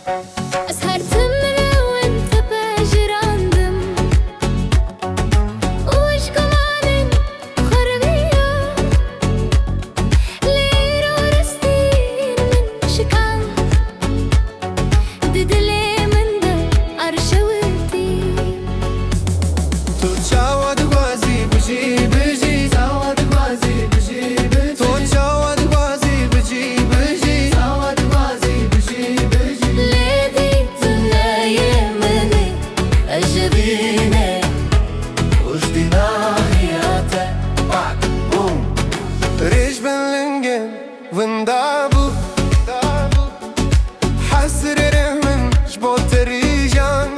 أسهر تمرة وانت باجراندم وش كمان خربية لير ورستين من شكان ددلي من ده عرشوتي تو چاواد بازی بجی بجی چاواد بازی بجی بجی تو چاواد بازی بجی بجی چاواد بازی بجی بجی ليدي تنايمني أجبيني وجدنا حياته باك بوم ريش بنلنجن وندابو حسر من جبوت ريجان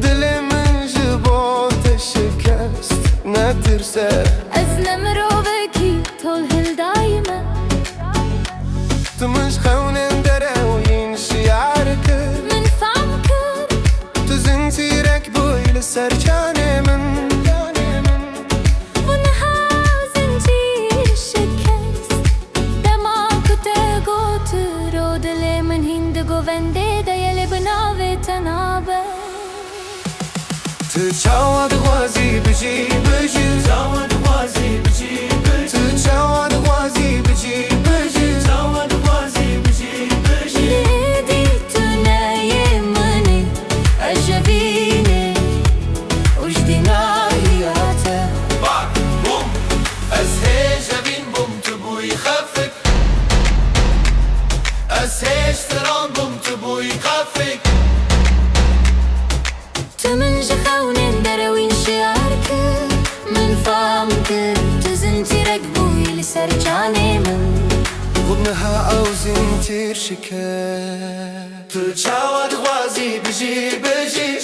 دلي من جبوت شكست نترسى أزلم روبكي طول هالدايمة تمش خونن دراوين شيارك من فمكر تزنتي ركبوي لسرجاني من ونها زنجير شكست دماغ تاغوت رود لي من هندقو فنديدا يلي بناوي تنابه تشاواد غوازي بجي بجي تشاواد غوازي بجي بجي تشاواد غوازي بجي بجي تشاواد غوازي بجي بجي ليدي تنايمني أجبيني وجدنا حياته باك بوم أزهيج أبين بوم تبوي خفك أزهيج تران بوم تبوي خفك تمن جخونين دروين شعرك من فمك تزنتي ركبوي لسرجاني من غبنها أو زنتير شكا تشاواد غوازي بجي بجي